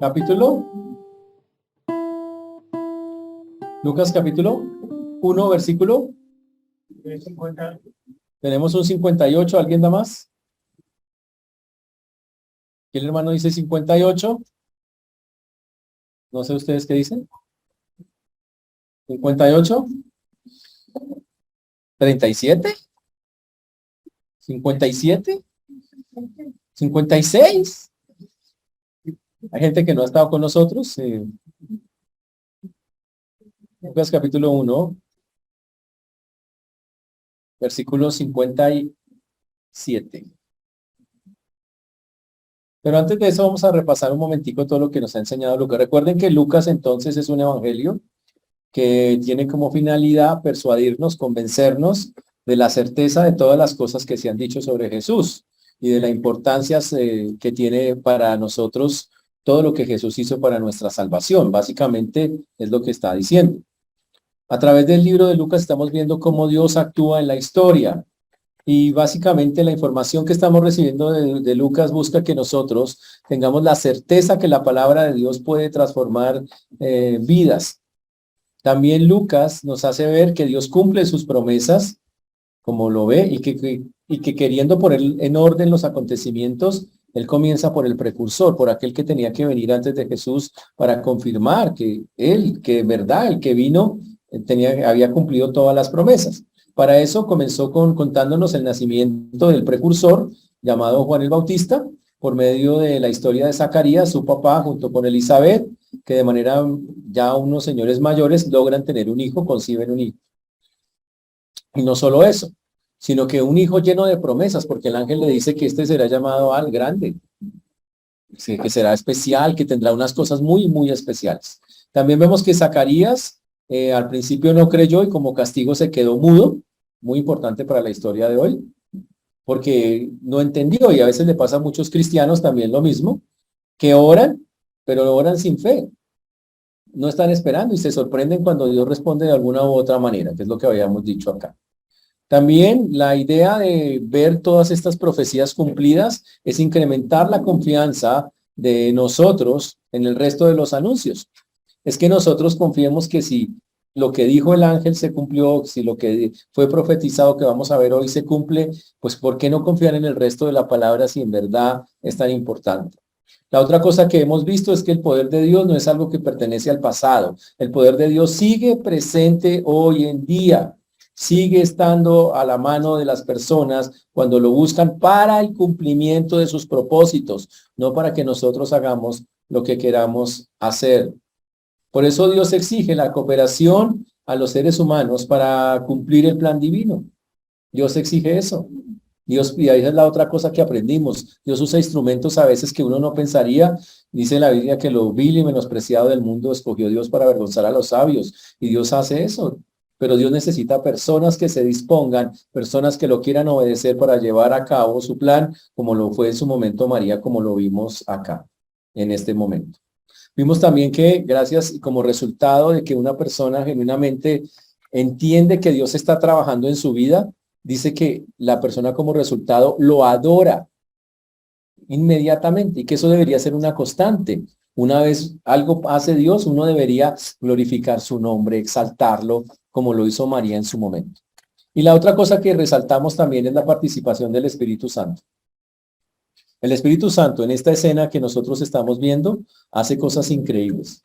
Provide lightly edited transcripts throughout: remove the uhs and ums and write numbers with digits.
capítulo, Lucas capítulo 1, versículo. 50. Tenemos un 58, ¿alguien da más? ¿El hermano dice 58? No sé ustedes qué dicen. 58, 37, 57, 56. Hay gente que no ha estado con nosotros. Lucas capítulo 1, versículo 57. Pero antes de eso vamos a repasar un momentico todo lo que nos ha enseñado Lucas. Recuerden que Lucas entonces es un evangelio que tiene como finalidad persuadirnos, convencernos de la certeza de todas las cosas que se han dicho sobre Jesús y de la importancia que tiene para nosotros todo lo que Jesús hizo para nuestra salvación. Básicamente es lo que está diciendo. A través del libro de Lucas estamos viendo cómo Dios actúa en la historia. Y básicamente la información que estamos recibiendo de Lucas busca que nosotros tengamos la certeza que la palabra de Dios puede transformar vidas. También Lucas nos hace ver que Dios cumple sus promesas, como lo ve, y que queriendo poner en orden los acontecimientos, él comienza por el precursor, por aquel que tenía que venir antes de Jesús para confirmar que él, que en verdad, el que vino, había cumplido todas las promesas. Para eso comenzó contándonos el nacimiento del precursor, llamado Juan el Bautista, por medio de la historia de Zacarías, su papá, junto con Elizabeth, que de manera ya unos señores mayores logran tener un hijo, conciben un hijo. Y no solo eso, sino que un hijo lleno de promesas, porque el ángel le dice que este será llamado al grande, que será especial, que tendrá unas cosas muy, muy especiales. También vemos que Zacarías al principio no creyó y como castigo se quedó mudo, muy importante para la historia de hoy, porque no entendió, y a veces le pasa a muchos cristianos también lo mismo, que oran, pero oran sin fe. No están esperando y se sorprenden cuando Dios responde de alguna u otra manera, que es lo que habíamos dicho acá. También la idea de ver todas estas profecías cumplidas es incrementar la confianza de nosotros en el resto de los anuncios. Es que nosotros confiemos que si lo que dijo el ángel se cumplió, si lo que fue profetizado que vamos a ver hoy se cumple, pues ¿por qué no confiar en el resto de la palabra si en verdad es tan importante? La otra cosa que hemos visto es que el poder de Dios no es algo que pertenece al pasado. El poder de Dios sigue presente hoy en día. Sigue estando a la mano de las personas cuando lo buscan para el cumplimiento de sus propósitos, no para que nosotros hagamos lo que queramos hacer. Por eso Dios exige la cooperación a los seres humanos para cumplir el plan divino. Dios exige eso. Dios, y ahí es la otra cosa que aprendimos. Dios usa instrumentos a veces que uno no pensaría. Dice la Biblia que lo vil y menospreciado del mundo escogió Dios para avergonzar a los sabios. Y Dios hace eso. Pero Dios necesita personas que se dispongan, personas que lo quieran obedecer para llevar a cabo su plan, como lo fue en su momento María, como lo vimos acá, en este momento. Vimos también que gracias como resultado de que una persona genuinamente entiende que Dios está trabajando en su vida, dice que la persona como resultado lo adora inmediatamente y que eso debería ser una constante. Una vez algo hace Dios, uno debería glorificar su nombre, exaltarlo, como lo hizo María en su momento. Y la otra cosa que resaltamos también es la participación del Espíritu Santo. El Espíritu Santo en esta escena que nosotros estamos viendo hace cosas increíbles.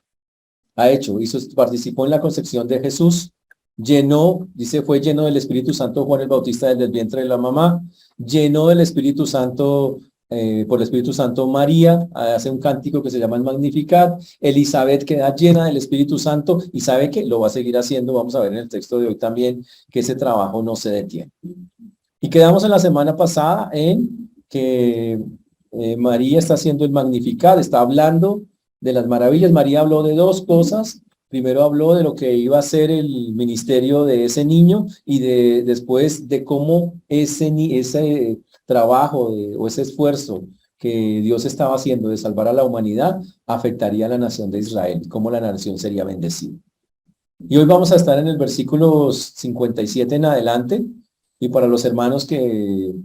Participó en la concepción de Jesús, llenó, dice, fue lleno del Espíritu Santo Juan el Bautista desde el vientre de la mamá, llenó del Espíritu Santo, por el Espíritu Santo María, hace un cántico que se llama el Magnificat, Elizabeth queda llena del Espíritu Santo y sabe que lo va a seguir haciendo, vamos a ver en el texto de hoy también, que ese trabajo no se detiene. Y quedamos en la semana pasada en que María está haciendo el Magnificat, está hablando de las maravillas. María habló de dos cosas. Primero habló de lo que iba a ser el ministerio de ese niño y después de cómo ese trabajo o ese esfuerzo que Dios estaba haciendo de salvar a la humanidad afectaría a la nación de Israel, cómo la nación sería bendecida. Y hoy vamos a estar en el versículo 57 en adelante. Y para los hermanos que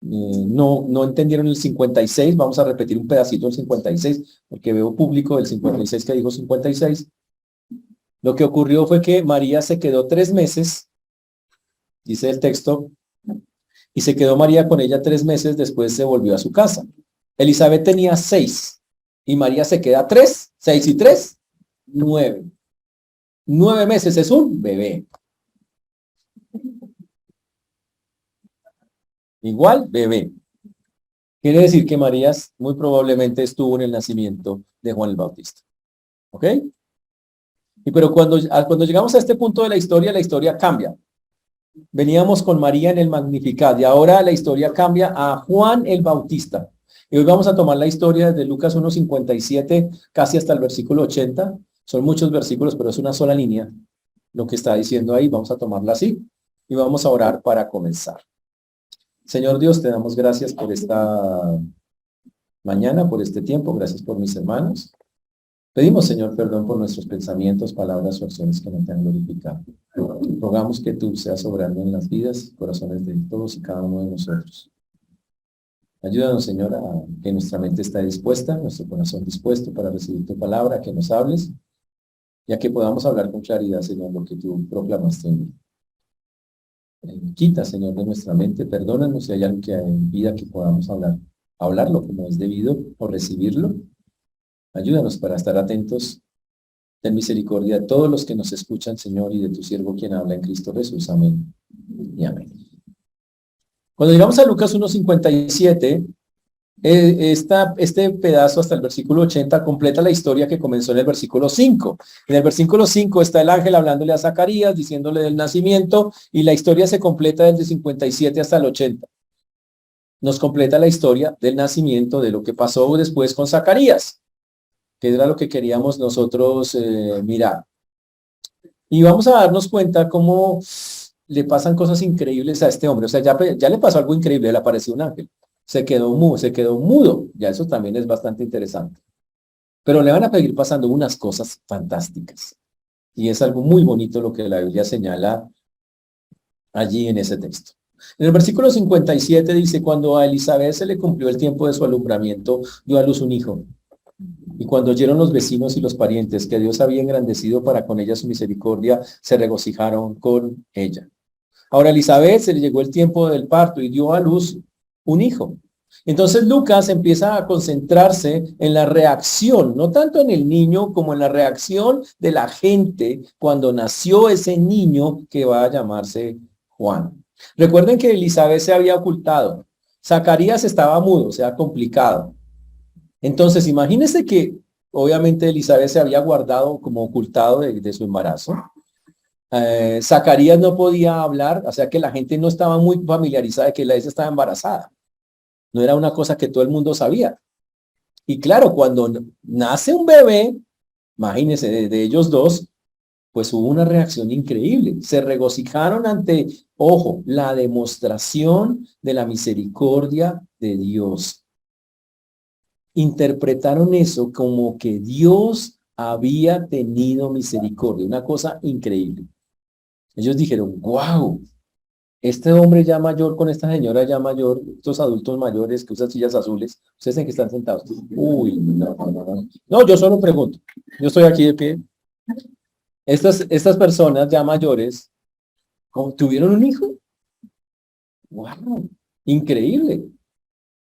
no entendieron el 56, vamos a repetir un pedacito del 56, porque veo público del 56 que dijo 56. Lo que ocurrió fue que María se quedó 3 meses, dice el texto, y se quedó María con ella 3 meses, después se volvió a su casa. Elizabeth tenía 6, y María se queda 3, 6 y 3, 9. 9 meses es un bebé. Igual, bebé. Quiere decir que María muy probablemente estuvo en el nacimiento de Juan el Bautista. ¿Ok? Pero cuando llegamos a este punto de la historia cambia. Veníamos con María en el Magnificat y ahora la historia cambia a Juan el Bautista. Y hoy vamos a tomar la historia desde Lucas 1:57 casi hasta el versículo 80. Son muchos versículos, pero es una sola línea lo que está diciendo ahí. Vamos a tomarla así y vamos a orar para comenzar. Señor Dios, te damos gracias por esta mañana, por este tiempo. Gracias por mis hermanos. Pedimos, Señor, perdón por nuestros pensamientos, palabras o acciones que no te han glorificado. Rogamos que tú seas obrando en las vidas y corazones de todos y cada uno de nosotros. Ayúdanos, Señor, a que nuestra mente esté dispuesta, nuestro corazón dispuesto para recibir tu palabra, que nos hables, ya que podamos hablar con claridad, Señor, lo que tú proclamaste en mí. Quita, Señor, de nuestra mente, perdónanos si hay algo que impida que podamos hablarlo como es debido o recibirlo. Ayúdanos para estar atentos. Ten misericordia de todos los que nos escuchan, Señor, y de tu siervo quien habla en Cristo Jesús. Amén y amén. Cuando llegamos a Lucas 1:57, este pedazo hasta el versículo 80 completa la historia que comenzó en el versículo 5. En el versículo 5 está el ángel hablándole a Zacarías, diciéndole del nacimiento, y la historia se completa desde 57 hasta el 80. Nos completa la historia del nacimiento, de lo que pasó después con Zacarías, que era lo que queríamos nosotros mirar. Y vamos a darnos cuenta cómo le pasan cosas increíbles a este hombre. O sea, ya le pasó algo increíble, le apareció un ángel. Se quedó mudo. Ya eso también es bastante interesante. Pero le van a seguir pasando unas cosas fantásticas. Y es algo muy bonito lo que la Biblia señala allí en ese texto. En el versículo 57 dice, cuando a Elizabeth se le cumplió el tiempo de su alumbramiento, dio a luz un hijo. Y cuando oyeron los vecinos y los parientes que Dios había engrandecido para con ella su misericordia, se regocijaron con ella. Ahora a Elizabeth se le llegó el tiempo del parto y dio a luz un hijo. Entonces Lucas empieza a concentrarse en la reacción, no tanto en el niño como en la reacción de la gente cuando nació ese niño que va a llamarse Juan. Recuerden que Elizabeth se había ocultado. Zacarías estaba mudo, o sea, complicado. Entonces, imagínense que obviamente Elizabeth se había guardado como ocultado de su embarazo. Zacarías no podía hablar, o sea que la gente no estaba muy familiarizada de que ella estaba embarazada. No era una cosa que todo el mundo sabía. Y claro, cuando nace un bebé, imagínense, de ellos dos, pues hubo una reacción increíble. Se regocijaron ante, ojo, la demostración de la misericordia de Dios. Interpretaron eso como que Dios había tenido misericordia, una cosa increíble. Ellos dijeron, wow, este hombre ya mayor con esta señora ya mayor, estos adultos mayores que usan sillas azules, ustedes en que están sentados. Uy, no, yo solo pregunto, yo estoy aquí de pie. Estas personas ya mayores, ¿tuvieron un hijo? Wow, increíble.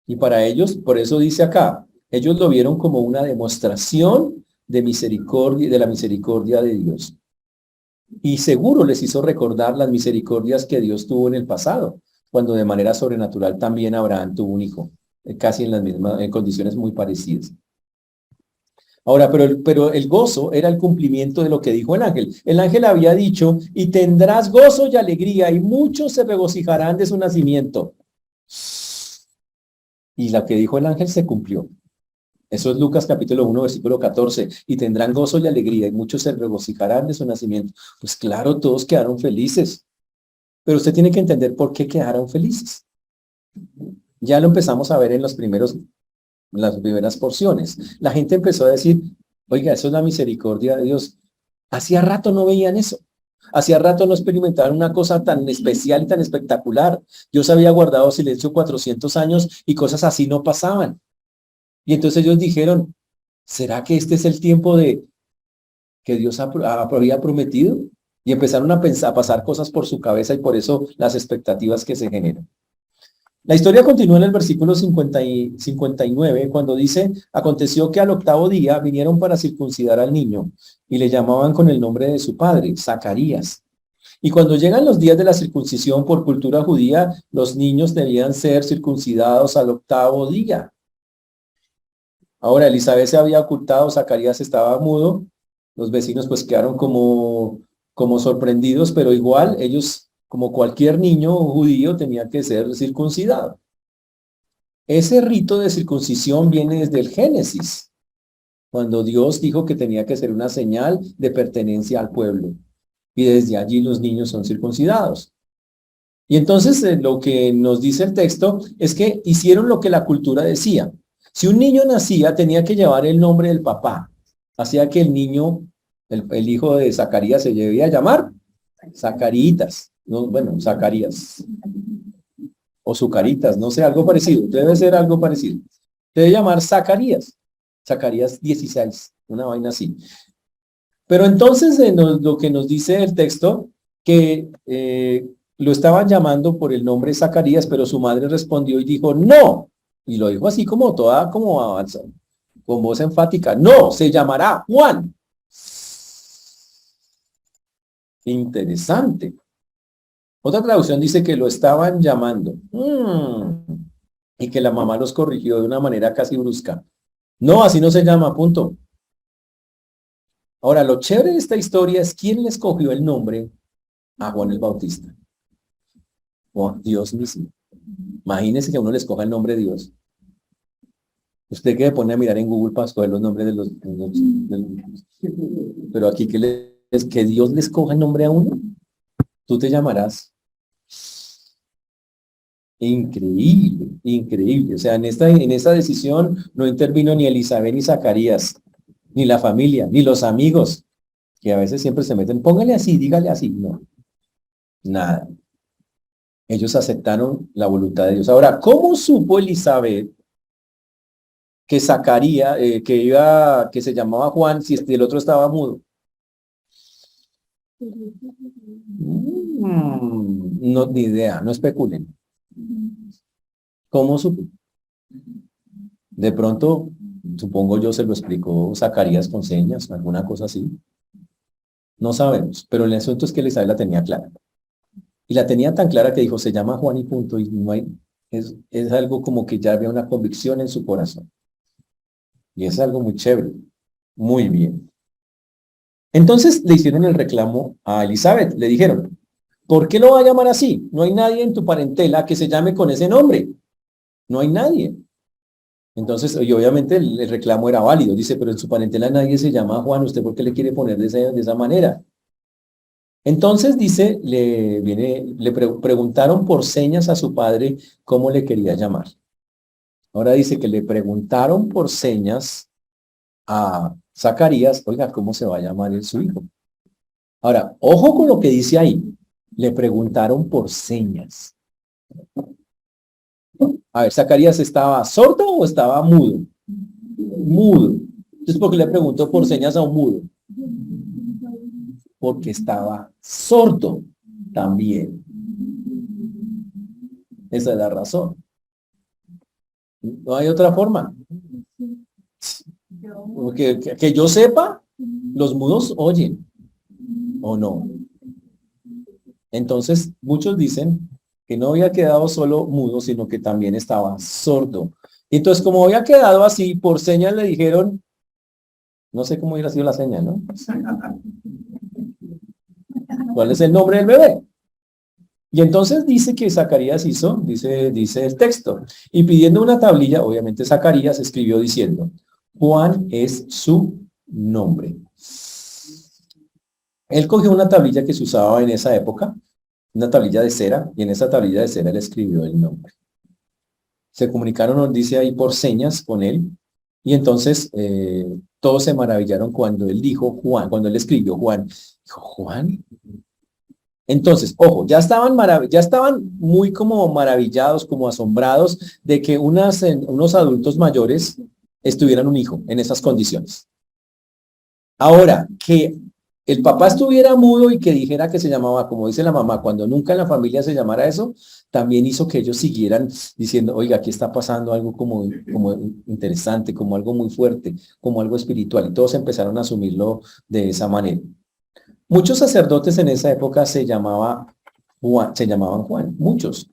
Y para ellos, por eso dice acá, ellos lo vieron como una demostración de misericordia, de la misericordia de Dios. Y seguro les hizo recordar las misericordias que Dios tuvo en el pasado, cuando de manera sobrenatural también Abraham tuvo un hijo, casi en las mismas, en condiciones muy parecidas. Ahora, pero el gozo era el cumplimiento de lo que dijo el ángel. El ángel había dicho, y tendrás gozo y alegría, y muchos se regocijarán de su nacimiento. Y lo que dijo el ángel se cumplió. Eso es Lucas capítulo 1, versículo 14. Y tendrán gozo y alegría, y muchos se regocijarán de su nacimiento. Pues claro, todos quedaron felices. Pero usted tiene que entender por qué quedaron felices. Ya lo empezamos a ver en las primeras porciones. La gente empezó a decir, oiga, eso es la misericordia de Dios. Hacía rato no veían eso. Hacía rato no experimentaban una cosa tan especial y tan espectacular. Dios había guardado silencio 400 años y cosas así no pasaban. Y entonces ellos dijeron, ¿será que este es el tiempo de que Dios había prometido? Y empezaron a pensar, a pasar cosas por su cabeza y por eso las expectativas que se generan. La historia continúa en el versículo 59, cuando dice, aconteció que al octavo día vinieron para circuncidar al niño y le llamaban con el nombre de su padre, Zacarías. Y cuando llegan los días de la circuncisión por cultura judía, los niños debían ser circuncidados al octavo día. Ahora, Elizabeth se había ocultado, Zacarías estaba mudo, los vecinos pues quedaron como sorprendidos, pero igual ellos, como cualquier niño judío, tenía que ser circuncidado. Ese rito de circuncisión viene desde el Génesis, cuando Dios dijo que tenía que ser una señal de pertenencia al pueblo. Y desde allí los niños son circuncidados. Y entonces lo que nos dice el texto es que hicieron lo que la cultura decía. Si un niño nacía, tenía que llevar el nombre del papá. Hacía que el niño, el hijo de Zacarías, se debía llamar Zacaritas. No, bueno, Zacarías. O Zucaritas, no sé, algo parecido. Debe ser algo parecido. Debe llamar Zacarías. Zacarías 16, una vaina así. Pero entonces lo que nos dice el texto, que lo estaban llamando por el nombre Zacarías, pero su madre respondió y dijo, no. Y lo dijo así como toda, con voz enfática, no, se llamará Juan. Interesante. Otra traducción dice que lo estaban llamando. Y que la mamá los corrigió de una manera casi brusca. No, así no se llama, punto. Ahora, lo chévere de esta historia es quién le escogió el nombre a Juan el Bautista. Oh, Dios mismo. Imagínese que a uno le escoja el nombre de Dios. Usted que se pone a mirar en Google para escoger los nombres de los pero aquí es que Dios le escoja el nombre a uno. Tú te llamarás. Increíble, increíble. O sea, en esta decisión no intervino ni Elizabeth ni Zacarías, ni la familia, ni los amigos, que a veces siempre se meten, póngale así, dígale así. No, nada. Ellos aceptaron la voluntad de Dios. Ahora, ¿cómo supo Elizabeth que Zacarías, que se llamaba Juan, si el otro estaba mudo? No, ni idea, no especulen. ¿Cómo supo? De pronto, supongo yo, se lo explicó Zacarías con señas, alguna cosa así. No sabemos, pero el asunto es que Elizabeth la tenía clara. Y la tenía tan clara que dijo, se llama Juan y punto, y no hay, es algo como que ya había una convicción en su corazón. Y es algo muy chévere. Muy bien. Entonces le hicieron el reclamo a Elizabeth. Le dijeron, ¿por qué lo va a llamar así? No hay nadie en tu parentela que se llame con ese nombre. No hay nadie. Entonces, y obviamente el reclamo era válido. Dice, pero en su parentela nadie se llama Juan. ¿Usted por qué le quiere poner de esa manera? Entonces dice, preguntaron por señas a su padre cómo le quería llamar. Ahora dice que le preguntaron por señas a Zacarías, oiga, ¿cómo se va a llamar su hijo? Ahora, ojo con lo que dice ahí. Le preguntaron por señas. A ver, ¿Zacarías estaba sordo o estaba mudo? Mudo. Entonces, ¿por qué le preguntó por señas a un mudo? Porque estaba sordo también. Esa es la razón. No hay otra forma. Porque que yo sepa, los mudos oyen, ¿o no? Entonces, muchos dicen que no había quedado solo mudo, sino que también estaba sordo. Entonces, como había quedado así, por señas le dijeron, no sé cómo hubiera sido la señal, ¿no? ¿Cuál es el nombre del bebé? Y entonces dice que Zacarías hizo, dice el texto, y pidiendo una tablilla, obviamente Zacarías escribió diciendo, Juan es su nombre. Él cogió una tablilla que se usaba en esa época, una tablilla de cera, y en esa tablilla de cera él escribió el nombre. Se comunicaron, nos dice ahí, por señas con él, y entonces todos se maravillaron cuando él dijo Juan, cuando él escribió Juan. Dijo, ¿Juan? Entonces, ojo, ya estaban muy como maravillados, como asombrados de que unos adultos mayores estuvieran un hijo en esas condiciones. Ahora, que el papá estuviera mudo y que dijera que se llamaba, como dice la mamá, cuando nunca en la familia se llamara eso, también hizo que ellos siguieran diciendo, oiga, aquí está pasando algo como interesante, como algo muy fuerte, como algo espiritual, y todos empezaron a asumirlo de esa manera. Muchos sacerdotes en esa época se llamaban Juan, muchos.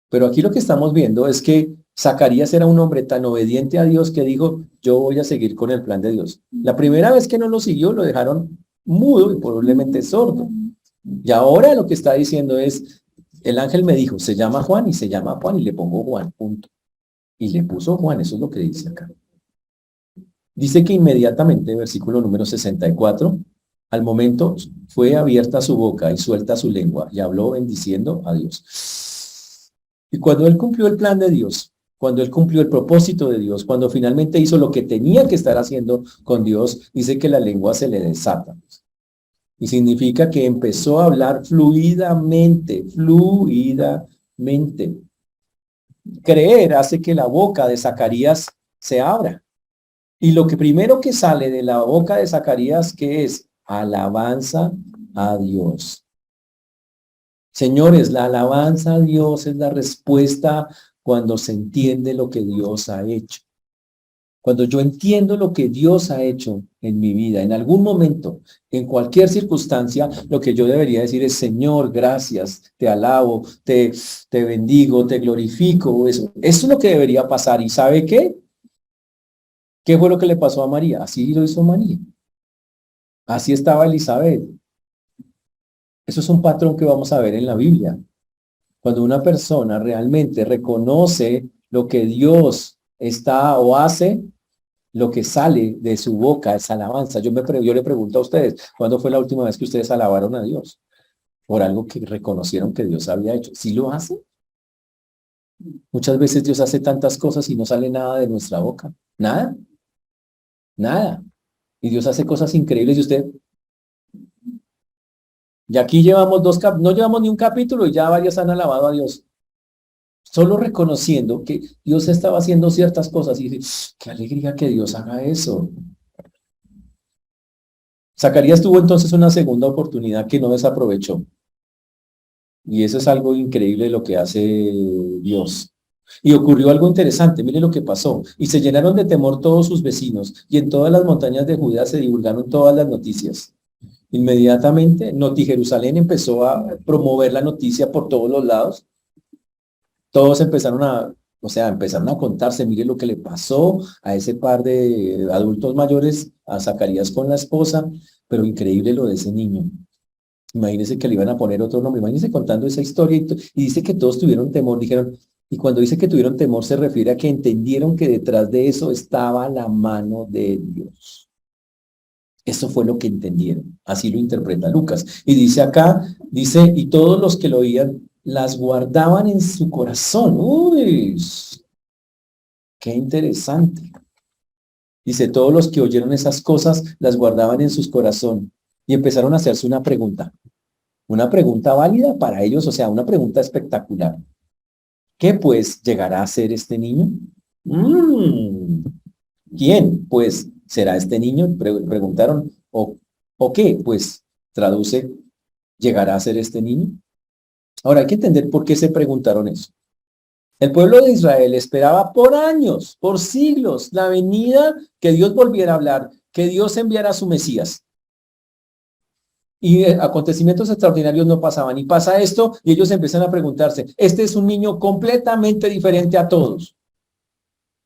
Pero aquí lo que estamos viendo es que Zacarías era un hombre tan obediente a Dios que dijo, yo voy a seguir con el plan de Dios. La primera vez que no lo siguió, lo dejaron mudo y probablemente sordo. Y ahora lo que está diciendo es, el ángel me dijo, se llama Juan y se llama Juan y le pongo Juan, punto. Y le puso Juan, eso es lo que dice acá. Dice que inmediatamente, versículo número 64, al momento fue abierta su boca y suelta su lengua y habló bendiciendo a Dios. Y cuando él cumplió el plan de Dios, cuando él cumplió el propósito de Dios, cuando finalmente hizo lo que tenía que estar haciendo con Dios, dice que la lengua se le desata. Y significa que empezó a hablar fluidamente. Creer hace que la boca de Zacarías se abra. Y lo que primero que sale de la boca de Zacarías, que es alabanza a Dios. Señores, la alabanza a Dios es la respuesta cuando se entiende lo que Dios ha hecho. Cuando yo entiendo lo que Dios ha hecho en mi vida, en algún momento, en cualquier circunstancia, lo que yo debería decir es, Señor, gracias, te alabo, te bendigo, te glorifico. Eso es lo que debería pasar. ¿Y sabe qué? ¿Qué fue lo que le pasó a María? Así lo hizo María. Así estaba Elizabeth. Eso es un patrón que vamos a ver en la Biblia. Cuando una persona realmente reconoce lo que Dios está o hace, lo que sale de su boca es alabanza. Yo le pregunto a ustedes, ¿cuándo fue la última vez que ustedes alabaron a Dios? Por algo que reconocieron que Dios había hecho. ¿Sí lo hace? Muchas veces Dios hace tantas cosas y no sale nada de nuestra boca. Nada. Nada. Y Dios hace cosas increíbles y usted... Y aquí llevamos no llevamos ni un capítulo y ya varios han alabado a Dios. Solo reconociendo que Dios estaba haciendo ciertas cosas y dice, qué alegría que Dios haga eso. Zacarías tuvo entonces una segunda oportunidad que no desaprovechó. Y eso es algo increíble lo que hace Dios. Y ocurrió algo interesante, mire lo que pasó. Y se llenaron de temor todos sus vecinos, y en todas las montañas de Judá se divulgaron todas las noticias. Inmediatamente, Noti Jerusalén empezó a promover la noticia por todos los lados. Todos empezaron a contarse, mire lo que le pasó a ese par de adultos mayores, a Zacarías con la esposa, pero increíble lo de ese niño. Imagínense que le iban a poner otro nombre, imagínense contando esa historia y dice que todos tuvieron temor, dijeron, y cuando dice que tuvieron temor se refiere a que entendieron que detrás de eso estaba la mano de Dios. Eso fue lo que entendieron, así lo interpreta Lucas. Y dice acá, y todos los que lo oían las guardaban en su corazón. Uy, qué interesante. Dice, todos los que oyeron esas cosas las guardaban en sus corazones y empezaron a hacerse una pregunta válida para ellos, o sea, una pregunta espectacular. ¿Qué pues llegará a ser este niño? ¿Quién pues será este niño? Preguntaron. ¿O qué? Pues traduce, ¿llegará a ser este niño? Ahora hay que entender por qué se preguntaron eso. El pueblo de Israel esperaba por años, por siglos, la venida, que Dios volviera a hablar, que Dios enviara a su Mesías. Y acontecimientos extraordinarios no pasaban. Y pasa esto y ellos empiezan a preguntarse, este es un niño completamente diferente a todos.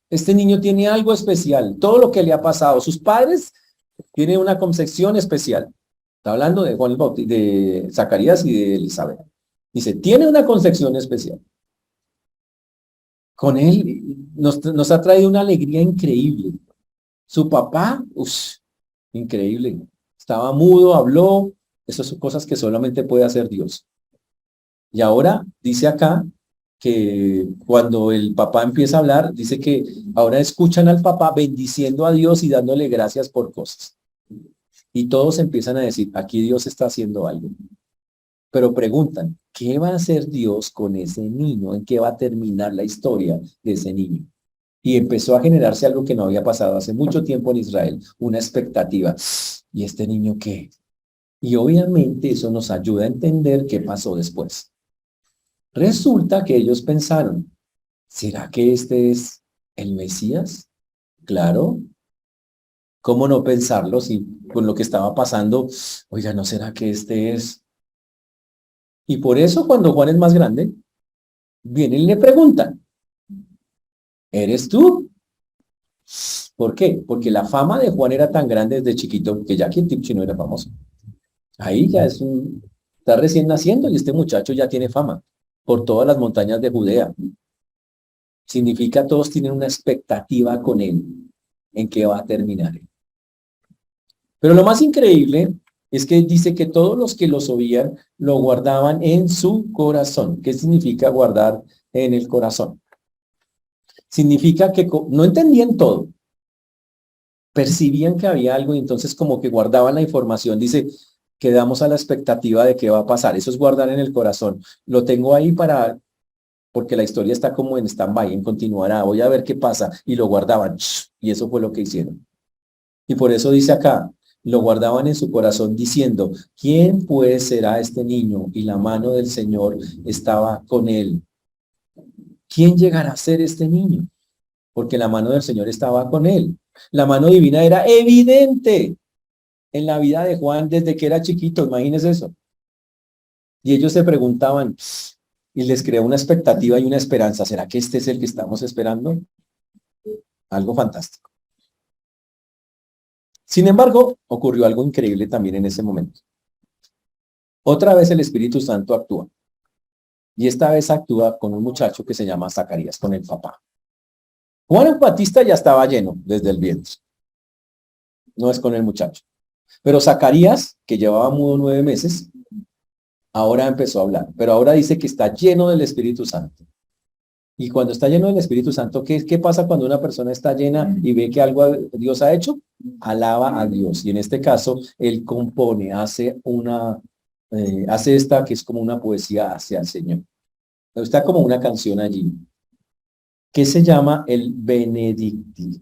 Este niño tiene algo especial, todo lo que le ha pasado. Sus padres tienen una concepción especial. Está hablando de Juan el Bautista, de Zacarías y de Elizabeth. Dice, tiene una concepción especial. Con él nos ha traído una alegría increíble. Su papá, increíble. Estaba mudo, habló. Esas son cosas que solamente puede hacer Dios. Y ahora dice acá que cuando el papá empieza a hablar, dice que ahora escuchan al papá bendiciendo a Dios y dándole gracias por cosas. Y todos empiezan a decir, aquí Dios está haciendo algo. pero preguntan, ¿qué va a hacer Dios con ese niño? ¿En qué va a terminar la historia de ese niño? Y empezó a generarse algo que no había pasado hace mucho tiempo en Israel, una expectativa. ¿Y este niño qué? Y obviamente eso nos ayuda a entender qué pasó después. Resulta que ellos pensaron, ¿será que este es el Mesías? Claro, ¿cómo no pensarlo si con lo que estaba pasando, oiga, ¿no será que este es? Y por eso cuando Juan es más grande, vienen y le preguntan, ¿eres tú? ¿Por qué? Porque la fama de Juan era tan grande desde chiquito que ya aquí en Tipchi no era famoso. Ahí ya está recién naciendo y este muchacho ya tiene fama por todas las montañas de Judea. Significa todos tienen una expectativa con él en qué va a terminar. Pero lo más increíble es que dice que todos los que los oían lo guardaban en su corazón. ¿Qué significa guardar en el corazón? Significa que no entendían todo, percibían que había algo y entonces como que guardaban la información. Dice, quedamos a la expectativa de qué va a pasar. Eso es guardar en el corazón. Lo tengo ahí porque la historia está como en stand-by, en continuará. Voy a ver qué pasa. Y lo guardaban. Y eso fue lo que hicieron. Y por eso dice acá, lo guardaban en su corazón diciendo, ¿quién pues será este niño? Y la mano del Señor estaba con él. ¿Quién llegará a ser este niño? Porque la mano del Señor estaba con él. La mano divina era evidente en la vida de Juan desde que era chiquito, imagínense eso. Y ellos se preguntaban y les creó una expectativa y una esperanza. ¿Será que este es el que estamos esperando? Algo fantástico. Sin embargo, ocurrió algo increíble también en ese momento. Otra vez el Espíritu Santo actúa. Y esta vez actúa con un muchacho que se llama Zacarías, con el papá. Juan el Batista ya estaba lleno desde el vientre. No es con el muchacho. Pero Zacarías, que llevaba mudo 9 meses, ahora empezó a hablar. Pero ahora dice que está lleno del Espíritu Santo. Y cuando está lleno del Espíritu Santo, ¿qué pasa cuando una persona está llena y ve que algo Dios ha hecho? Alaba a Dios. Y en este caso, él compone, hace esta que es como una poesía hacia el Señor. Está como una canción allí, que se llama el Benedicti.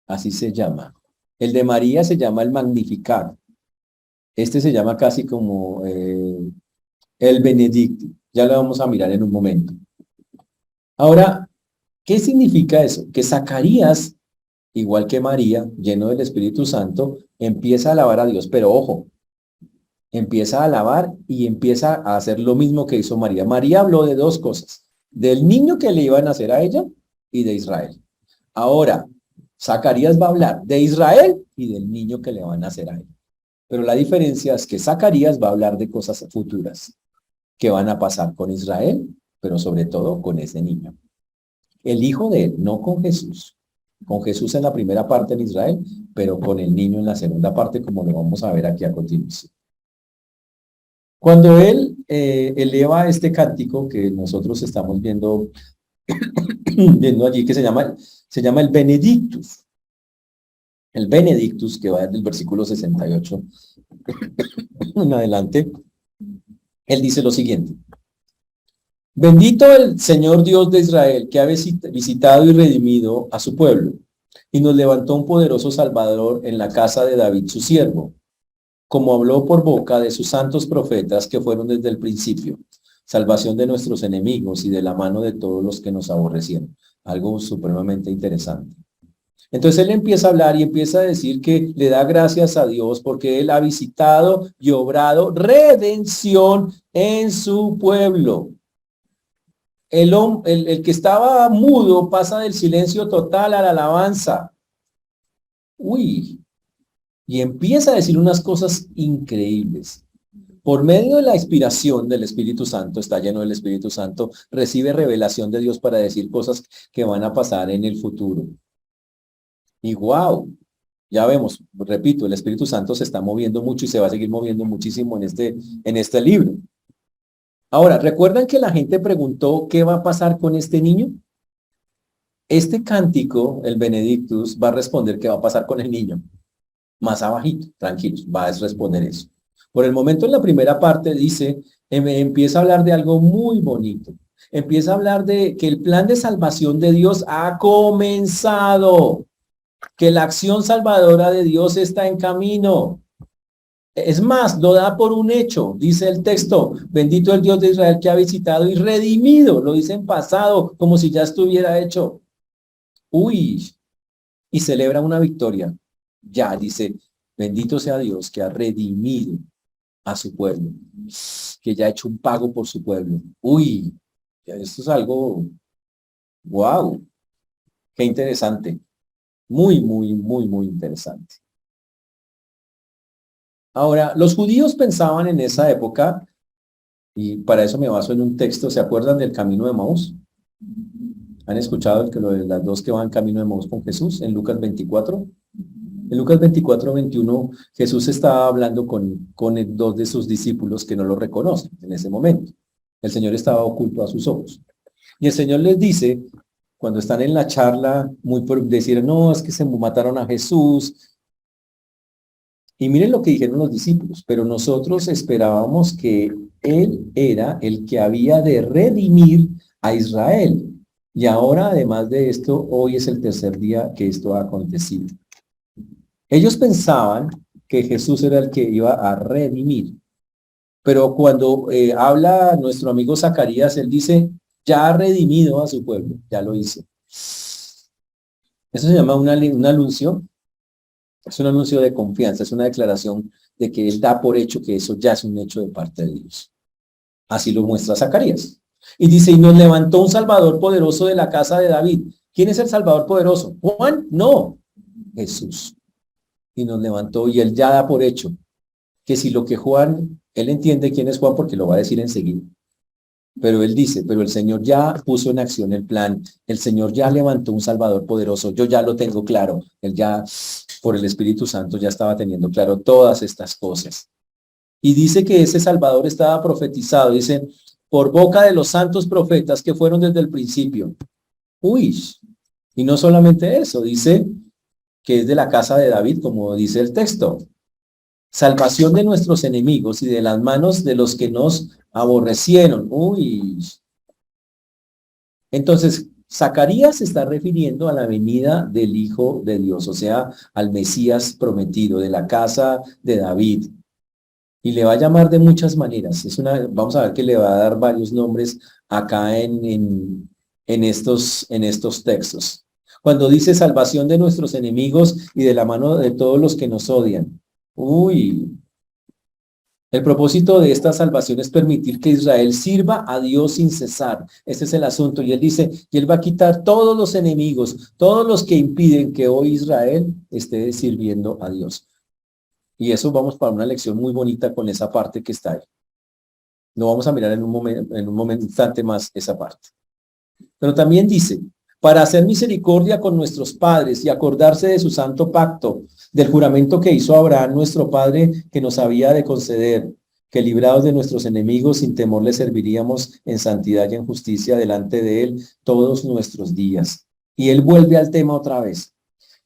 Así se llama. El de María se llama el Magnificat. Este se llama casi como el Benedicti. Ya lo vamos a mirar en un momento. Ahora, ¿qué significa eso? Que Zacarías, igual que María, lleno del Espíritu Santo, empieza a alabar a Dios, pero ojo, empieza a alabar y empieza a hacer lo mismo que hizo María. María habló de 2 cosas, del niño que le iba a nacer a ella y de Israel. Ahora, Zacarías va a hablar de Israel y del niño que le va a nacer a él. Pero la diferencia es que Zacarías va a hablar de cosas futuras que van a pasar con Israel, pero sobre todo con ese niño. El hijo de él, no con Jesús. Con Jesús en la primera parte en Israel, pero con el niño en la segunda parte, como lo vamos a ver aquí a continuación. Cuando él eleva este cántico que nosotros estamos viendo allí, que se llama el Benedictus. El Benedictus, que va desde el versículo 68 en adelante, él dice lo siguiente. Bendito el Señor Dios de Israel, que ha visitado y redimido a su pueblo, y nos levantó un poderoso Salvador en la casa de David, su siervo, como habló por boca de sus santos profetas que fueron desde el principio, salvación de nuestros enemigos y de la mano de todos los que nos aborrecieron. Algo supremamente interesante. Entonces él empieza a hablar y empieza a decir que le da gracias a Dios porque él ha visitado y obrado redención en su pueblo. El que estaba mudo pasa del silencio total a la alabanza. Uy, y empieza a decir unas cosas increíbles. Por medio de la inspiración del Espíritu Santo, está lleno del Espíritu Santo, recibe revelación de Dios para decir cosas que van a pasar en el futuro. Y wow, ya vemos, repito, el Espíritu Santo se está moviendo mucho y se va a seguir moviendo muchísimo en este libro. Ahora, ¿recuerdan que la gente preguntó qué va a pasar con este niño? Este cántico, el Benedictus, va a responder qué va a pasar con el niño. Más abajito, tranquilos, va a responder eso. Por el momento en la primera parte dice empieza a hablar de algo muy bonito. Empieza a hablar de que el plan de salvación de Dios ha comenzado, que la acción salvadora de Dios está en camino. Es más, lo da por un hecho, dice el texto, bendito el Dios de Israel que ha visitado y redimido, lo dice en pasado, como si ya estuviera hecho. Uy, y celebra una victoria. Ya, dice, bendito sea Dios que ha redimido a su pueblo, que ya ha hecho un pago por su pueblo. Uy, esto es algo, wow, qué interesante. Muy, muy, muy, muy interesante. Ahora, los judíos pensaban en esa época, y para eso me baso en un texto, ¿se acuerdan del camino de Maús? ¿Han escuchado lo de las dos que van camino de Maús con Jesús en Lucas 24? En Lucas 24, 21, Jesús estaba hablando con dos de sus discípulos que no lo reconocen en ese momento. El Señor estaba oculto a sus ojos. Y el Señor les dice, cuando están en la charla, muy por decir, no, es que se mataron a Jesús. Y miren lo que dijeron los discípulos, pero nosotros esperábamos que Él era el que había de redimir a Israel. Y ahora, además de esto, hoy es el tercer día que esto ha acontecido. Ellos pensaban que Jesús era el que iba a redimir. Pero cuando habla nuestro amigo Zacarías, él dice, ya ha redimido a su pueblo, ya lo hizo. Eso se llama un anuncio, es un anuncio de confianza, es una declaración de que él da por hecho que eso ya es un hecho de parte de Dios. Así lo muestra Zacarías. Y dice, y nos levantó un Salvador poderoso de la casa de David. ¿Quién es el Salvador poderoso? ¿Juan? No, Jesús. Y nos levantó y él ya da por hecho que si lo que Juan, él entiende quién es Juan porque lo va a decir enseguida. Pero él dice, pero el Señor ya puso en acción el plan, el Señor ya levantó un Salvador poderoso, yo ya lo tengo claro, él ya, por el Espíritu Santo, ya estaba teniendo claro todas estas cosas. Y dice que ese Salvador estaba profetizado, dice, por boca de los santos profetas que fueron desde el principio. Uy, y no solamente eso, dice que es de la casa de David, como dice el texto. Salvación de nuestros enemigos y de las manos de los que nos aborrecieron. Uy. Entonces, Zacarías se está refiriendo a la venida del Hijo de Dios, o sea, al Mesías prometido, de la casa de David. Y le va a llamar de muchas maneras. Vamos a ver que le va a dar varios nombres acá en estos textos. Cuando dice salvación de nuestros enemigos y de la mano de todos los que nos odian. Uy, el propósito de esta salvación es permitir que Israel sirva a Dios sin cesar. Ese es el asunto. Y él dice, y él va a quitar todos los enemigos, todos los que impiden que hoy Israel esté sirviendo a Dios. Y eso vamos para una lección muy bonita con esa parte que está ahí. Lo vamos a mirar en un momento instante más esa parte. Pero también dice, para hacer misericordia con nuestros padres y acordarse de su santo pacto, del juramento que hizo Abraham, nuestro padre, que nos había de conceder, que librados de nuestros enemigos, sin temor le serviríamos en santidad y en justicia delante de él todos nuestros días. Y él vuelve al tema otra vez.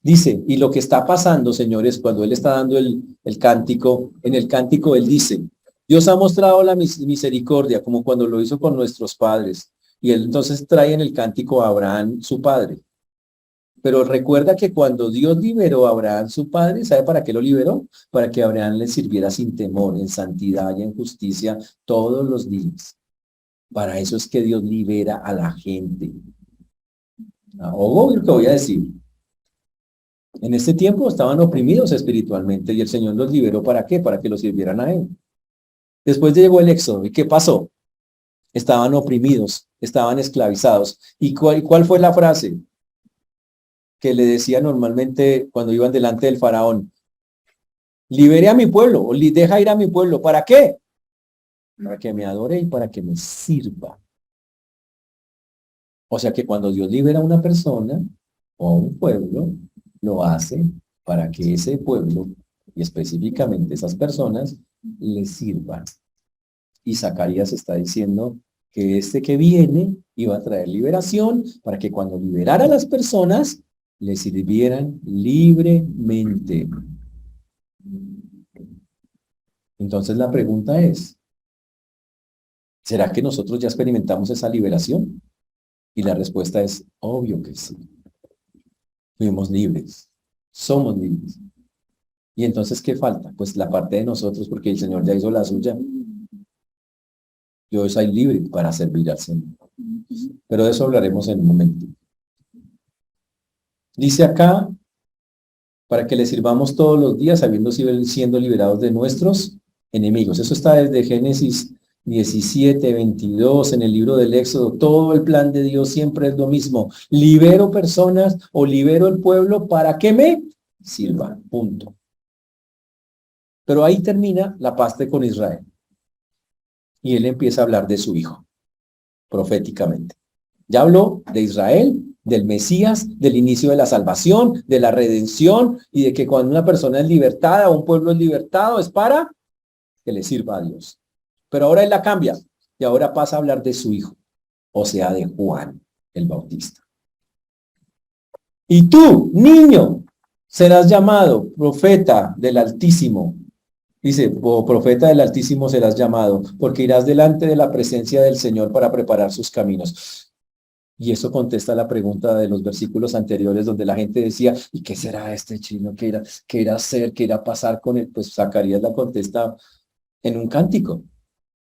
Dice, y lo que está pasando, señores, cuando él está dando el cántico, en el cántico él dice, Dios ha mostrado la misericordia, como cuando lo hizo con nuestros padres. Y él entonces trae en el cántico a Abraham, su padre. Pero recuerda que cuando Dios liberó a Abraham, su padre, ¿sabe para qué lo liberó? Para que Abraham le sirviera sin temor, en santidad y en justicia todos los días. Para eso es que Dios libera a la gente. Ojo lo que voy a decir. En este tiempo estaban oprimidos espiritualmente y el Señor los liberó ¿para qué? Para que los sirvieran a Él. Después llegó el éxodo. ¿Y qué pasó? Estaban oprimidos, estaban esclavizados. ¿Y cuál fue la frase que le decía normalmente cuando iban delante del faraón? Libere a mi pueblo, o deja ir a mi pueblo. ¿Para qué? Para que me adore y para que me sirva. O sea que cuando Dios libera a una persona o a un pueblo, lo hace para que ese pueblo, y específicamente esas personas, le sirvan. Y Zacarías está diciendo que este que viene iba a traer liberación para que cuando liberara a las personas, le sirvieran libremente. Entonces la pregunta es, ¿Será que nosotros ya experimentamos esa liberación? Y la respuesta es obvio que sí. Fuimos libres. Somos libres. Y entonces, ¿qué falta? Pues la parte de nosotros, porque el Señor ya hizo la suya. Yo soy libre para servir al Señor. Pero de eso hablaremos en un momento. Dice acá, para que le sirvamos todos los días, habiendo siendo liberados de nuestros enemigos. Eso está desde Génesis 17, 22, en el libro del Éxodo. Todo el plan de Dios siempre es lo mismo. Libero personas o libero el pueblo para que me sirvan. Punto. Pero ahí termina la paz con Israel. Y él empieza a hablar de su hijo, proféticamente. Ya habló de Israel, del Mesías, del inicio de la salvación, de la redención y de que cuando una persona es libertada o un pueblo es libertado es para que le sirva a Dios. Pero ahora él la cambia y ahora pasa a hablar de su hijo, o sea, de Juan el Bautista. Y tú, niño, serás llamado profeta del Altísimo. Dice, o profeta del Altísimo serás llamado, porque irás delante de la presencia del Señor para preparar sus caminos. Y eso contesta la pregunta de los versículos anteriores donde la gente decía, ¿y qué será este chino? ¿Qué irá a hacer? ¿Qué irá a pasar con él? Pues Zacarías la contesta en un cántico.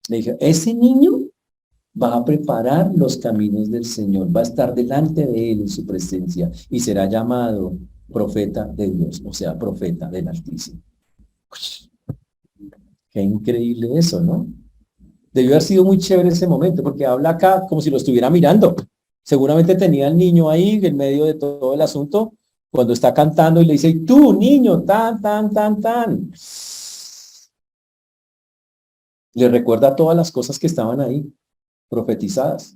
Le dije, ese niño va a preparar los caminos del Señor, va a estar delante de él en su presencia y será llamado profeta de Dios, o sea, profeta del Altísimo. Qué increíble eso, ¿no? Debió haber sido muy chévere ese momento, porque habla acá como si lo estuviera mirando. Seguramente tenía al niño ahí en medio de todo el asunto, cuando está cantando y le dice, tú, niño, tan, tan, tan, tan. Le recuerda todas las cosas que estaban ahí, profetizadas.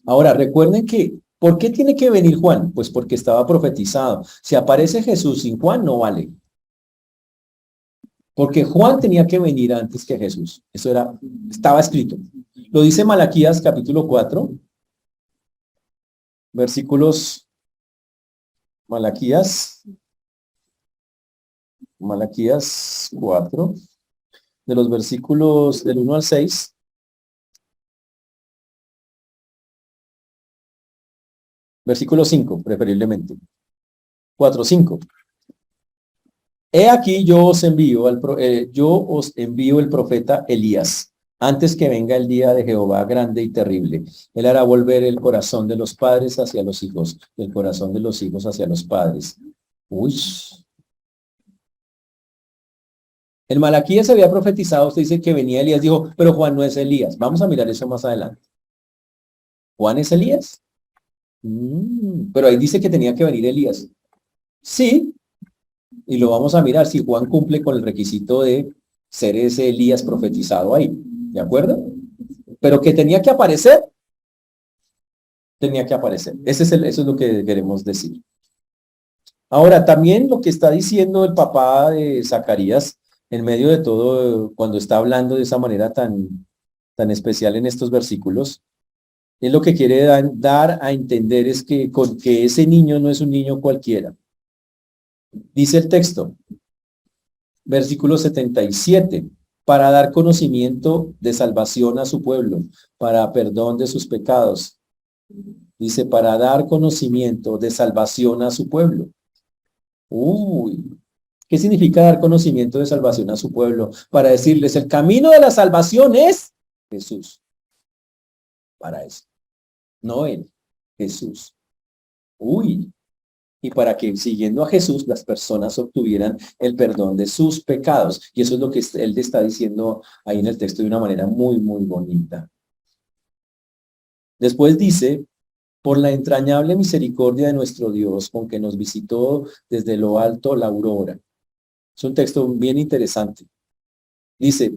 Ahora, recuerden que, ¿por qué tiene que venir Juan? Pues porque estaba profetizado. Si aparece Jesús sin Juan, no vale. Porque Juan tenía que venir antes que Jesús. Eso estaba escrito. Lo dice Malaquías capítulo 4, versículos, Malaquías 4, de los versículos del 1 al 6. Versículo 5, preferiblemente. 4, 5. He aquí yo os envío el profeta Elías, antes que venga el día de Jehová grande y terrible. Él hará volver el corazón de los padres hacia los hijos, y el corazón de los hijos hacia los padres. Uy. El Malaquías se había profetizado, usted dice que venía Elías, dijo, pero Juan no es Elías. Vamos a mirar eso más adelante. ¿Juan es Elías? Pero ahí dice que tenía que venir Elías. Sí, y lo vamos a mirar si Juan cumple con el requisito de ser ese Elías profetizado ahí, ¿de acuerdo? Pero que tenía que aparecer, eso es lo que queremos decir. Ahora, también lo que está diciendo el papá de Zacarías, en medio de todo, cuando está hablando de esa manera tan especial en estos versículos, es lo que quiere dar a entender es que ese niño no es un niño cualquiera. Dice el texto, versículo 77, para dar conocimiento de salvación a su pueblo, para perdón de sus pecados. Dice, para dar conocimiento de salvación a su pueblo. Uy, ¿qué significa dar conocimiento de salvación a su pueblo? Para decirles, el camino de la salvación es Jesús. Para eso. No él, Jesús. Uy, y para que siguiendo a Jesús las personas obtuvieran el perdón de sus pecados. Y eso es lo que él le está diciendo ahí en el texto de una manera muy, muy bonita. Después dice, por la entrañable misericordia de nuestro Dios, con que nos visitó desde lo alto la aurora. Es un texto bien interesante. Dice,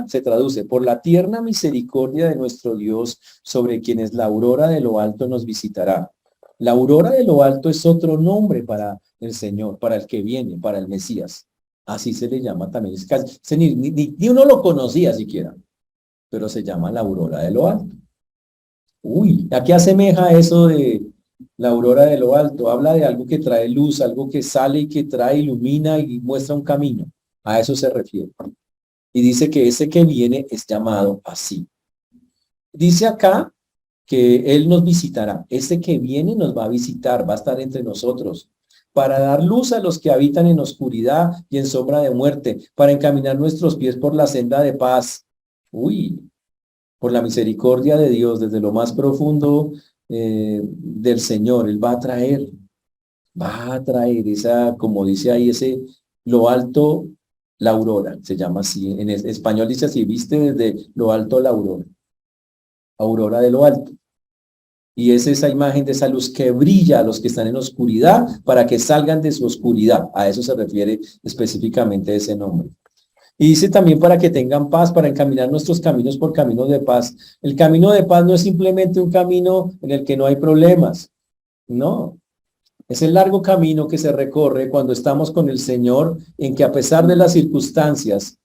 se traduce, por la tierna misericordia de nuestro Dios, sobre quienes la aurora de lo alto nos visitará. La aurora de lo alto es otro nombre para el Señor, para el que viene, para el Mesías. Así se le llama también. Ni uno lo conocía siquiera, pero se llama la aurora de lo alto. Uy, ¿a qué asemeja eso de la aurora de lo alto? Habla de algo que trae luz, algo que sale y que trae, ilumina y muestra un camino. A eso se refiere. Y dice que ese que viene es llamado así. Dice acá que Él nos visitará. Ese que viene nos va a visitar, va a estar entre nosotros, para dar luz a los que habitan en oscuridad y en sombra de muerte, para encaminar nuestros pies por la senda de paz. Uy, por la misericordia de Dios, desde lo más profundo del Señor, Él va a traer esa, como dice ahí, ese, lo alto, la aurora, se llama así. En español dice así, viste desde lo alto la aurora, aurora de lo alto. Y es esa imagen de esa luz que brilla a los que están en oscuridad para que salgan de su oscuridad. A eso se refiere específicamente ese nombre. Y dice también para que tengan paz, para encaminar nuestros caminos por caminos de paz. El camino de paz no es simplemente un camino en el que no hay problemas. No, es el largo camino que se recorre cuando estamos con el Señor, en que a pesar de las circunstancias,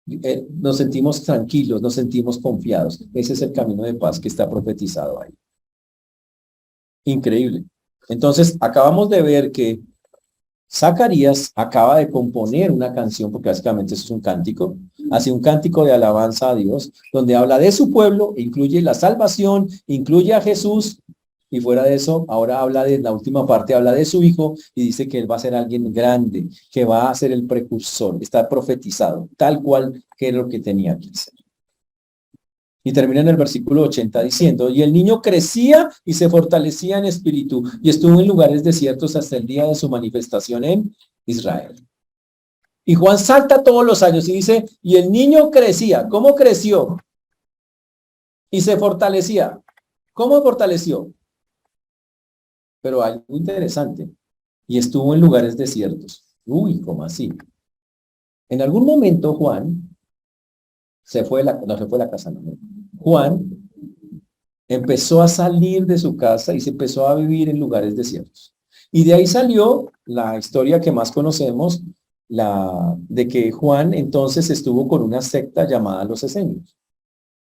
nos sentimos tranquilos, nos sentimos confiados. Ese es el camino de paz que está profetizado ahí. Increíble. Entonces, acabamos de ver que Zacarías acaba de componer una canción, porque básicamente eso es un cántico, hace un cántico de alabanza a Dios, donde habla de su pueblo, incluye la salvación, incluye a Jesús, y fuera de eso, ahora habla de la última parte, habla de su hijo, y dice que él va a ser alguien grande, que va a ser el precursor, está profetizado, tal cual que es lo que tenía que ser. Y termina en el versículo 80 diciendo, y el niño crecía y se fortalecía en espíritu y estuvo en lugares desiertos hasta el día de su manifestación en Israel. Y Juan salta todos los años y dice, y el niño crecía. ¿Cómo creció? Y se fortalecía. ¿Cómo fortaleció? Pero algo interesante. Y estuvo en lugares desiertos. Uy, ¿cómo así? En algún momento Juan no se fue de la casa, no. Juan empezó a salir de su casa y se empezó a vivir en lugares desiertos. Y de ahí salió la historia que más conocemos, la de que Juan entonces estuvo con una secta llamada los Esenios,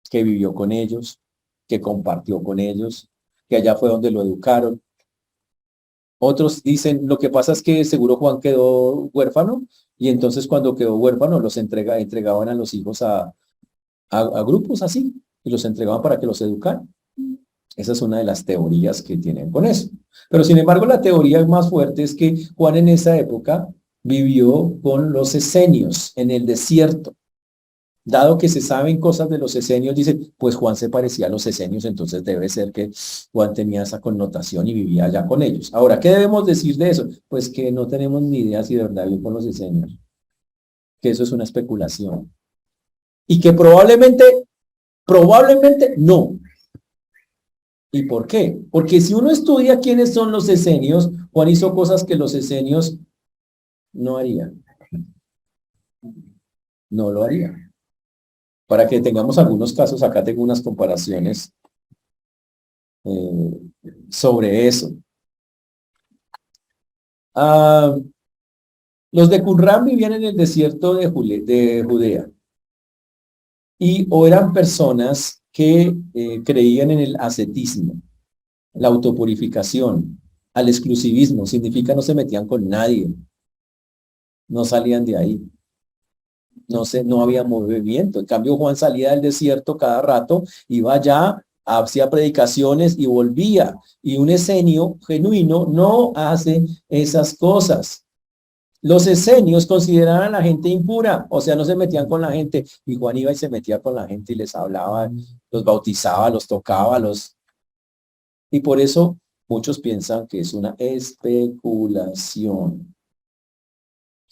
que vivió con ellos, que compartió con ellos, que allá fue donde lo educaron. Otros dicen, lo que pasa es que seguro Juan quedó huérfano y entonces cuando quedó huérfano los entregaban a los hijos a grupos así y los entregaban para que los educaran. Esa es una de las teorías que tienen con eso. Pero sin embargo, la teoría más fuerte es que Juan en esa época vivió con los esenios en el desierto. Dado que se saben cosas de los esenios, dicen, pues Juan se parecía a los esenios, entonces debe ser que Juan tenía esa connotación y vivía allá con ellos. Ahora, ¿qué debemos decir de eso? Pues que no tenemos ni idea si de verdad vivió con los esenios, que eso es una especulación. Y que probablemente no. ¿Y por qué? Porque si uno estudia quiénes son los esenios, Juan hizo cosas que los esenios no harían. No lo harían. Para que tengamos algunos casos, acá tengo unas comparaciones sobre eso. Los de Qumran vivían en el desierto de Judea. Y o eran personas que creían en el ascetismo, la autopurificación, al exclusivismo, significa no se metían con nadie, no salían de ahí, no había movimiento. En cambio, Juan salía del desierto cada rato, iba allá, hacía predicaciones y volvía. Y un esenio genuino no hace esas cosas. Los esenios consideraban a la gente impura, o sea, no se metían con la gente. Y Juan iba y se metía con la gente y les hablaba, los bautizaba, los tocaba, Y por eso muchos piensan que es una especulación.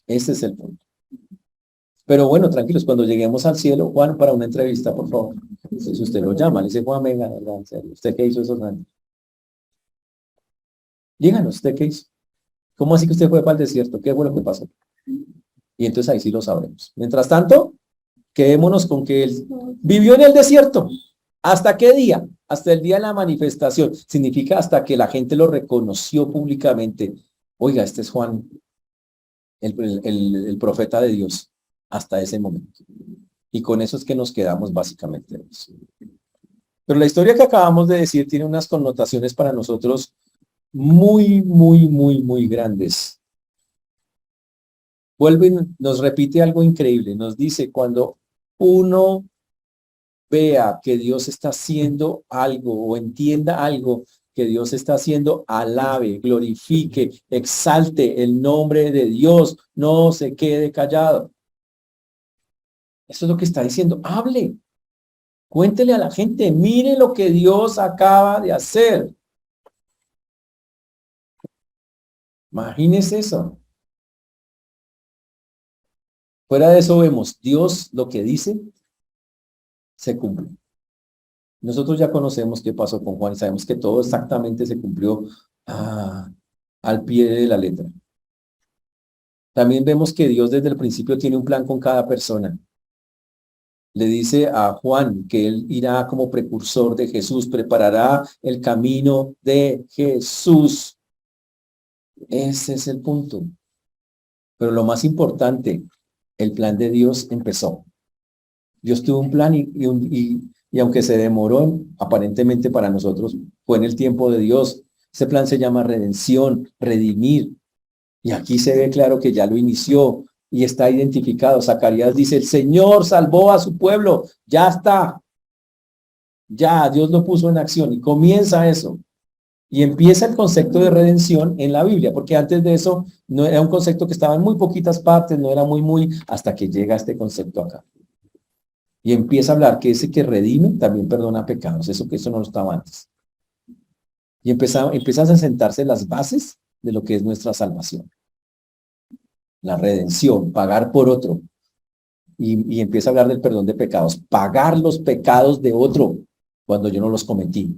Ese es el punto. Pero bueno, tranquilos, cuando lleguemos al cielo, Juan, para una entrevista, por favor. Si usted lo llama, le dice, Juan, venga, en serio, ¿usted qué hizo esos años? Díganos, ¿usted qué hizo? ¿Cómo así que usted fue para el desierto? ¿Qué fue lo que pasó? Y entonces ahí sí lo sabremos. Mientras tanto, quedémonos con que él vivió en el desierto. ¿Hasta qué día? Hasta el día de la manifestación. Significa hasta que la gente lo reconoció públicamente. Oiga, este es Juan, el profeta de Dios. Hasta ese momento. Y con eso es que nos quedamos básicamente. Pero la historia que acabamos de decir tiene unas connotaciones para nosotros muy, muy, muy, muy grandes. Vuelve, nos repite algo increíble. Nos dice, cuando uno vea que Dios está haciendo algo o entienda algo que Dios está haciendo, alabe, glorifique, exalte el nombre de Dios, no se quede callado. Eso es lo que está diciendo. Hable, cuéntele a la gente, mire lo que Dios acaba de hacer. Imagínese eso. Fuera de eso vemos, Dios lo que dice, se cumple. Nosotros ya conocemos qué pasó con Juan y sabemos que todo exactamente se cumplió al pie de la letra. También vemos que Dios desde el principio tiene un plan con cada persona. Le dice a Juan que él irá como precursor de Jesús, preparará el camino de Jesús. Ese es el punto. Pero lo más importante, el plan de Dios empezó. Dios tuvo un plan y aunque se demoró, aparentemente para nosotros, fue en el tiempo de Dios. Ese plan se llama redención, redimir. Y aquí se ve claro que ya lo inició y está identificado. Zacarías dice, el Señor salvó a su pueblo. Ya está. Ya, Dios lo puso en acción y comienza eso. Y empieza el concepto de redención en la Biblia, porque antes de eso no era un concepto que estaba en muy poquitas partes, no era muy, hasta que llega este concepto acá. Y empieza a hablar que ese que redime también perdona pecados, eso no estaba antes. Y empiezan a sentarse las bases de lo que es nuestra salvación. La redención, pagar por otro. Y empieza a hablar del perdón de pecados, pagar los pecados de otro cuando yo no los cometí.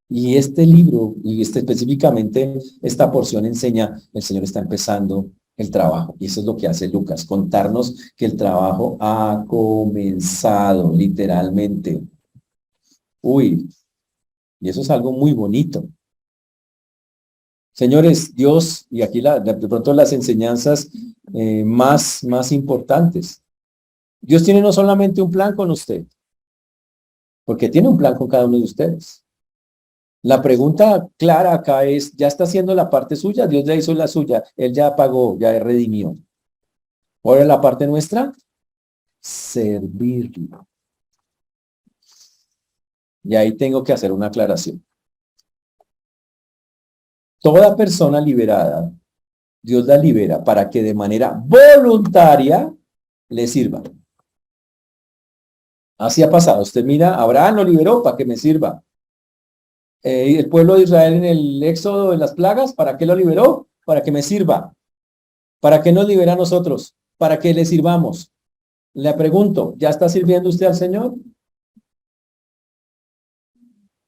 Y este libro, y específicamente esta porción enseña, el Señor está empezando el trabajo. Y eso es lo que hace Lucas, contarnos que el trabajo ha comenzado, literalmente. Uy, y eso es algo muy bonito. Señores, Dios, y aquí de pronto las enseñanzas más importantes. Dios tiene no solamente un plan con usted, porque tiene un plan con cada uno de ustedes. La pregunta clara acá es, ¿ya está haciendo la parte suya? Dios ya hizo la suya, Él ya pagó, ya redimió. Ahora la parte nuestra, servirlo. Y ahí tengo que hacer una aclaración. Toda persona liberada, Dios la libera para que de manera voluntaria le sirva. Así ha pasado. Usted mira, Abraham lo liberó para que me sirva. El pueblo de Israel en el éxodo, en las plagas, ¿para qué lo liberó? Para que me sirva. ¿Para qué nos libera a nosotros? Para que le sirvamos. Le pregunto, ¿ya está sirviendo usted al Señor?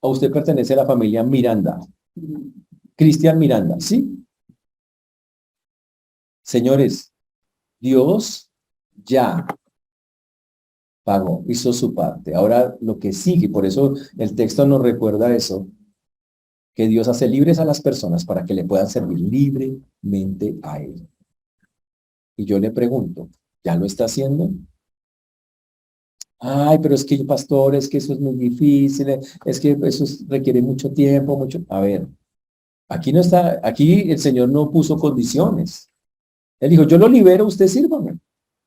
¿O usted pertenece a la familia Miranda? Cristian Miranda, ¿sí? Señores, Dios ya pagó, hizo su parte. Ahora lo que sigue, por eso el texto nos recuerda eso, que Dios hace libres a las personas para que le puedan servir libremente a Él. Y yo le pregunto, ¿ya lo está haciendo? Ay, pero es que, pastor, es que eso es muy difícil, es que eso requiere mucho tiempo, mucho. A ver, aquí no está, aquí el Señor no puso condiciones. Él dijo, yo lo libero, usted sírvame.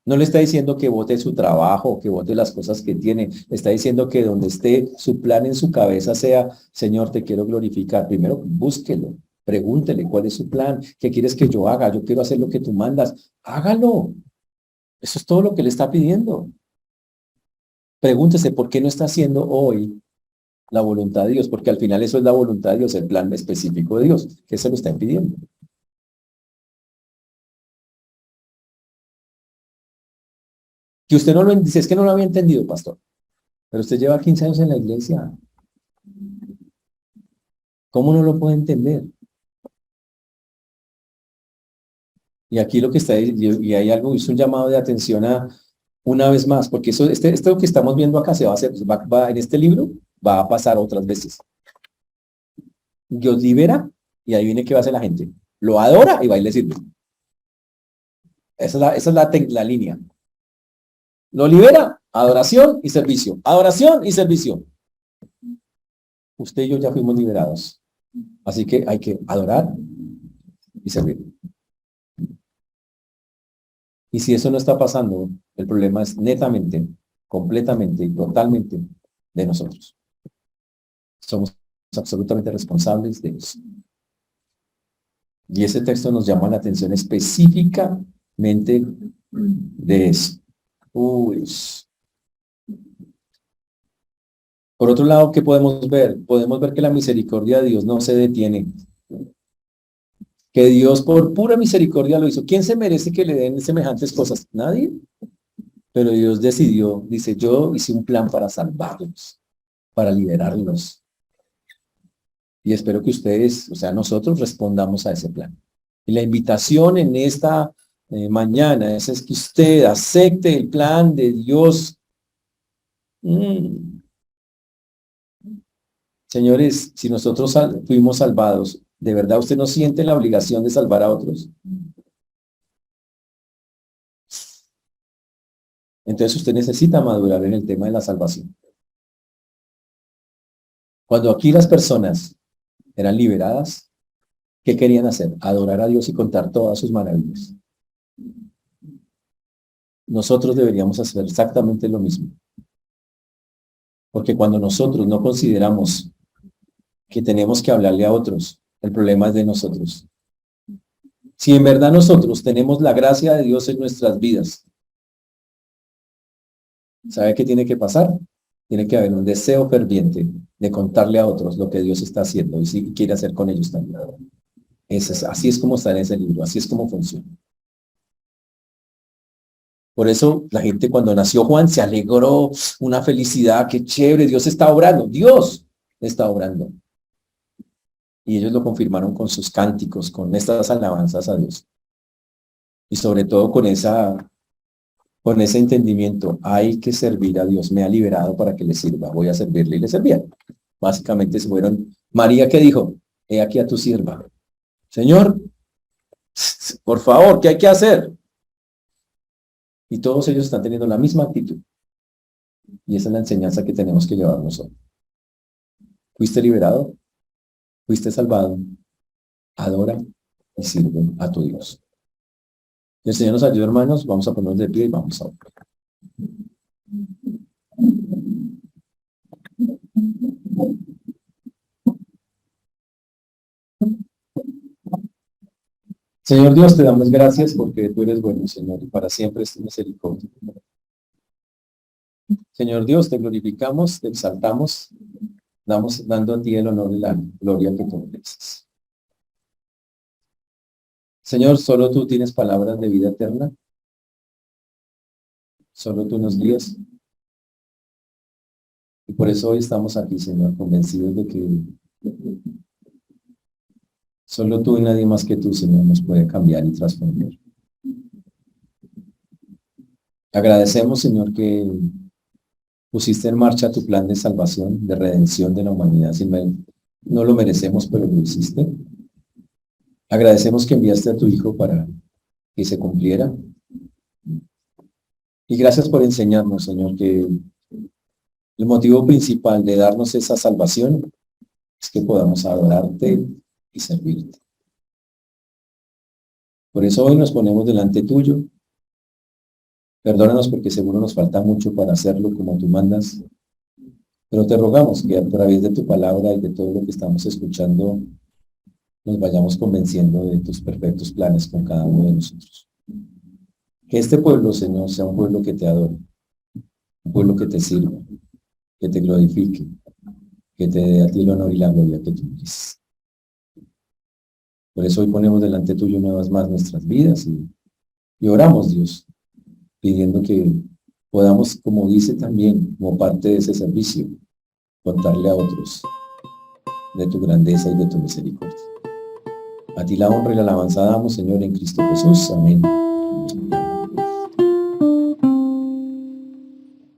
No le está diciendo que vote su trabajo, que vote las cosas que tiene. Le está diciendo que donde esté su plan en su cabeza sea, Señor, te quiero glorificar. Primero, búsquelo, pregúntele cuál es su plan, qué quieres que yo haga. Yo quiero hacer lo que tú mandas. Hágalo. Eso es todo lo que le está pidiendo. Pregúntese por qué no está haciendo hoy la voluntad de Dios, porque al final eso es la voluntad de Dios, el plan específico de Dios, que se lo está pidiendo. Que usted no lo dice, es que no lo había entendido, pastor. Pero usted lleva 15 años en la iglesia. ¿Cómo no lo puede entender? Y aquí lo que está, y hay algo, hizo un llamado de atención a una vez más, porque esto que estamos viendo acá se va a hacer, en este libro va a pasar otras veces. Dios libera y ahí viene qué va a hacer la gente. Lo adora y va y le sirve. Esa es la línea. Lo libera, adoración y servicio. Adoración y servicio. Usted y yo ya fuimos liberados. Así que hay que adorar y servir. Y si eso no está pasando, el problema es netamente completamente y totalmente de nosotros. Somos absolutamente responsables de eso. Y ese texto nos llama la atención específicamente de eso. Uy. Por otro lado, ¿qué podemos ver? Podemos ver que la misericordia de Dios no se detiene. Que Dios por pura misericordia lo hizo. ¿Quién se merece que le den semejantes cosas? Nadie. Pero Dios decidió, dice, yo hice un plan para salvarlos, para liberarlos. Y espero que ustedes, o sea, nosotros respondamos a ese plan. Y la invitación en esta mañana es que usted acepte el plan de Dios. Señores, si nosotros fuimos salvados, ¿de verdad usted no siente la obligación de salvar a otros? Entonces usted necesita madurar en el tema de la salvación. Cuando aquí las personas eran liberadas, ¿qué querían hacer? Adorar a Dios y contar todas sus maravillas. Nosotros deberíamos hacer exactamente lo mismo. Porque cuando nosotros no consideramos que tenemos que hablarle a otros, el problema es de nosotros. Si en verdad nosotros tenemos la gracia de Dios en nuestras vidas, ¿sabe qué tiene que pasar? Tiene que haber un deseo ferviente de contarle a otros lo que Dios está haciendo y si quiere hacer con ellos también. Así es como está en ese libro, así es como funciona. Por eso la gente cuando nació Juan se alegró, una felicidad, qué chévere, Dios está obrando, Dios está obrando. Y ellos lo confirmaron con sus cánticos, con estas alabanzas a Dios. Y sobre todo con ese entendimiento, hay que servir a Dios, me ha liberado para que le sirva, voy a servirle y le servían. Básicamente se fueron. María, ¿qué dijo? He aquí a tu sierva. Señor, por favor, ¿qué hay que hacer? Y todos ellos están teniendo la misma actitud. Y esa es la enseñanza que tenemos que llevar nosotros. ¿Fuiste liberado? ¿Fuiste salvado? Adora y sirve a tu Dios. El Señor nos ayude, hermanos. Vamos a ponernos de pie y vamos a orar. Señor Dios, te damos gracias porque tú eres bueno, Señor, y para siempre es tu misericordia. Señor Dios, te glorificamos, te exaltamos, dando a ti el honor y la gloria que tú mereces. Señor, solo tú tienes palabras de vida eterna. Solo tú nos guías. Y por eso hoy estamos aquí, Señor, convencidos de que solo tú y nadie más que tú, Señor, nos puede cambiar y transformar. Agradecemos, Señor, que pusiste en marcha tu plan de salvación, de redención de la humanidad. No lo merecemos, pero lo hiciste. Agradecemos que enviaste a tu Hijo para que se cumpliera. Y gracias por enseñarnos, Señor, que el motivo principal de darnos esa salvación es que podamos adorarte y servirte. Por eso hoy nos ponemos delante tuyo. Perdónanos porque seguro nos falta mucho para hacerlo como tú mandas, pero te rogamos que a través de tu palabra y de todo lo que estamos escuchando nos vayamos convenciendo de tus perfectos planes con cada uno de nosotros. Que este pueblo, Señor, sea un pueblo que te adore, un pueblo que te sirva, que te glorifique, que te dé a ti el honor y la gloria que tú mereces. Por eso hoy ponemos delante tuyo una vez más nuestras vidas y oramos, Dios, pidiendo que podamos, como dice también, como parte de ese servicio, contarle a otros de tu grandeza y de tu misericordia. A ti la honra y la alabanza damos, Señor, en Cristo Jesús. Amén.